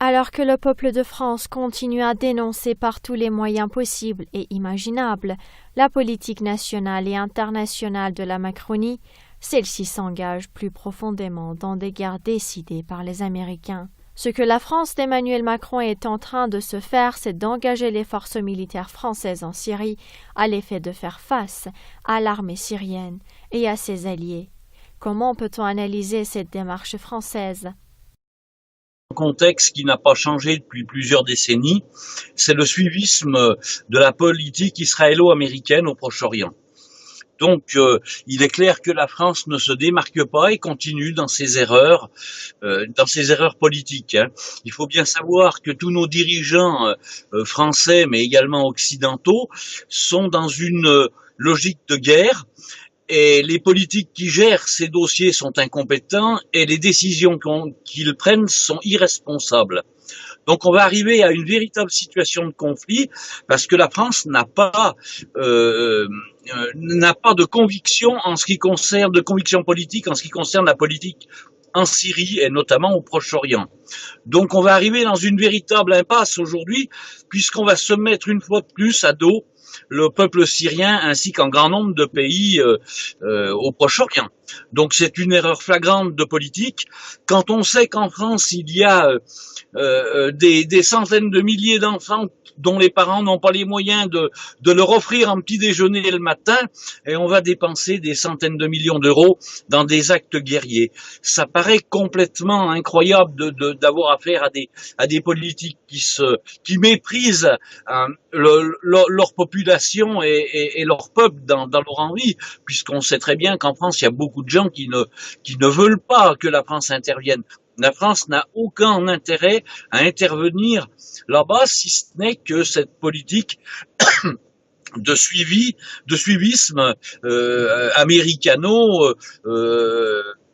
Alors que le peuple de France continue à dénoncer par tous les moyens possibles et imaginables la politique nationale et internationale de la Macronie, celle-ci s'engage plus profondément dans des guerres décidées par les Américains. Ce que la France d'Emmanuel Macron est en train de se faire, c'est d'engager les forces militaires françaises en Syrie à l'effet de faire face à l'armée syrienne et à ses alliés. Comment peut-on analyser cette démarche française ? Un contexte qui n'a pas changé depuis plusieurs décennies, c'est le suivisme de la politique israélo-américaine au Proche-Orient. Donc, il est clair que la France ne se démarque pas et continue dans ses erreurs politiques. Il faut bien savoir que tous nos dirigeants français, mais également occidentaux, sont dans une logique de guerre. Et les politiques qui gèrent ces dossiers sont incompétents et les décisions qu'ils prennent sont irresponsables. Donc on va arriver à une véritable situation de conflit parce que la France n'a pas de conviction en ce qui concerne, de conviction politique en ce qui concerne la politique en Syrie et notamment au Proche-Orient. Donc on va arriver dans une véritable impasse aujourd'hui puisqu'on va se mettre une fois de plus à dos le peuple syrien ainsi qu'un grand nombre de pays au Proche-Orient. Donc c'est une erreur flagrante de politique. Quand on sait qu'en France il y a des centaines de milliers d'enfants dont les parents n'ont pas les moyens de leur offrir un petit déjeuner le matin, et on va dépenser des centaines de millions d'euros dans des actes guerriers. Ça paraît complètement incroyable d'avoir affaire à des politiques qui méprisent leur population et leur peuple dans leur envie, puisqu'on sait très bien qu'en France il y a beaucoup de gens qui ne veulent pas que la France intervienne. La France n'a aucun intérêt à intervenir là-bas, si ce n'est que cette politique de suivisme américano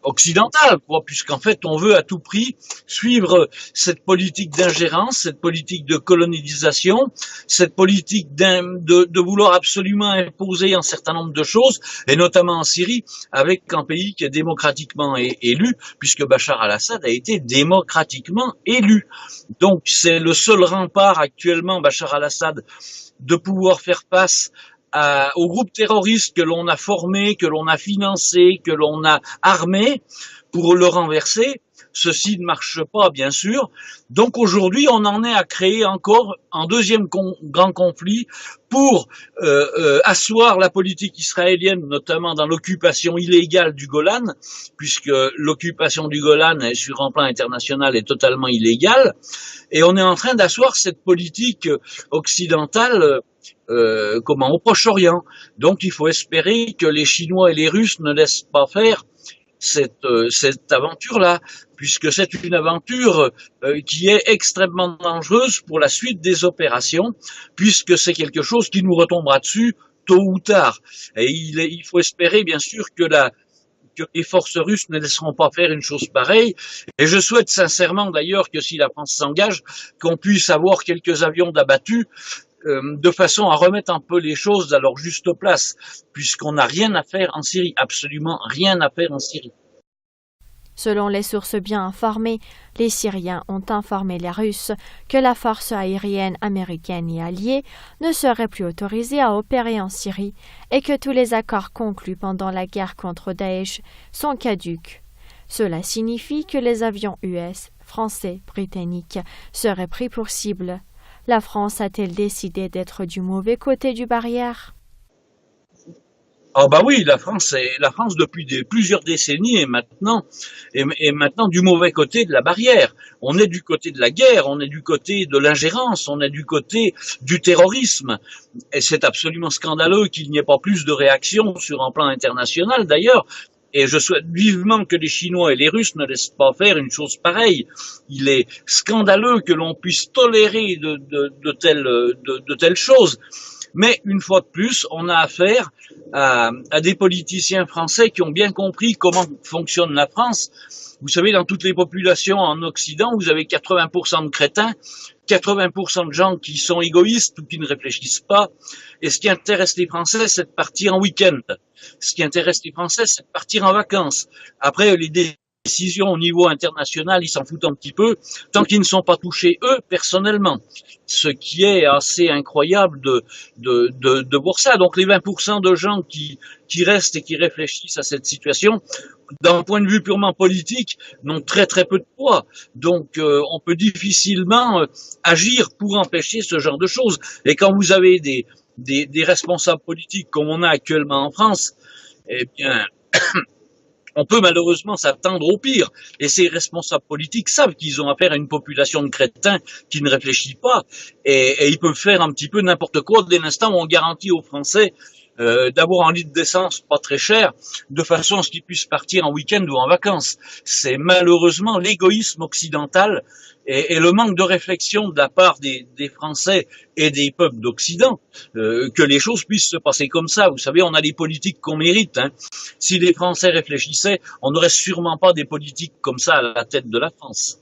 occidentale, puisqu'en fait on veut à tout prix suivre cette politique d'ingérence, cette politique de colonisation, cette politique de vouloir absolument imposer un certain nombre de choses, et notamment en Syrie, avec un pays qui est démocratiquement élu, puisque Bachar al-Assad a été démocratiquement élu. Donc c'est le seul rempart actuellement, Bachar al-Assad, de pouvoir faire face aux groupes terroristes que l'on a formés, que l'on a financés, que l'on a armés pour le renverser. Ceci ne marche pas, bien sûr. Donc aujourd'hui, on en est à créer encore un deuxième grand conflit pour asseoir la politique israélienne, notamment dans l'occupation illégale du Golan, puisque l'occupation du Golan sur un plan international est totalement illégale. Et on est en train d'asseoir cette politique occidentale au Proche-Orient. Donc il faut espérer que les Chinois et les Russes ne laissent pas faire cette aventure-là, puisque c'est une aventure qui est extrêmement dangereuse pour la suite des opérations, puisque c'est quelque chose qui nous retombera dessus tôt ou tard. Et il faut espérer, bien sûr, que les forces russes ne laisseront pas faire une chose pareille. Et je souhaite sincèrement, d'ailleurs, que si la France s'engage, qu'on puisse avoir quelques avions d'abattus, de façon à remettre un peu les choses à leur juste place, puisqu'on n'a rien à faire en Syrie, absolument rien à faire en Syrie. Selon les sources bien informées, les Syriens ont informé les Russes que la force aérienne américaine et alliée ne serait plus autorisée à opérer en Syrie et que tous les accords conclus pendant la guerre contre Daesh sont caducs. Cela signifie que les avions US, français, britanniques seraient pris pour cible. La France a-t-elle décidé d'être du mauvais côté du barrière ? Ah bah oui, la France depuis plusieurs décennies est maintenant du mauvais côté de la barrière. On est du côté de la guerre, on est du côté de l'ingérence, on est du côté du terrorisme. Et c'est absolument scandaleux qu'il n'y ait pas plus de réactions sur un plan international d'ailleurs. Et je souhaite vivement que les Chinois et les Russes ne laissent pas faire une chose pareille. Il est scandaleux que l'on puisse tolérer de telles choses. Mais une fois de plus, on a affaire à des politiciens français qui ont bien compris comment fonctionne la France. Vous savez, dans toutes les populations en Occident, vous avez 80% de crétins, 80% de gens qui sont égoïstes ou qui ne réfléchissent pas. Et ce qui intéresse les Français, c'est de partir en week-end. Ce qui intéresse les Français, c'est de partir en vacances. Après, les décisions au niveau international, ils s'en foutent un petit peu, tant qu'ils ne sont pas touchés, eux, personnellement. Ce qui est assez incroyable de voir ça. Donc les 20% de gens qui restent et qui réfléchissent à cette situation, d'un point de vue purement politique, n'ont très très peu de poids. Donc on peut difficilement agir pour empêcher ce genre de choses. Et quand vous avez des responsables politiques comme on a actuellement en France, eh bien, on peut malheureusement s'attendre au pire. Et ces responsables politiques savent qu'ils ont affaire à une population de crétins qui ne réfléchit pas. Et ils peuvent faire un petit peu n'importe quoi dès l'instant où on garantit aux Français d'avoir un litre d'essence pas très cher, de façon à ce qu'ils puissent partir en week-end ou en vacances. C'est malheureusement l'égoïsme occidental et le manque de réflexion de la part des Français et des peuples d'Occident que les choses puissent se passer comme ça. Vous savez, on a les politiques qu'on mérite. Hein. Si les Français réfléchissaient, on n'aurait sûrement pas des politiques comme ça à la tête de la France.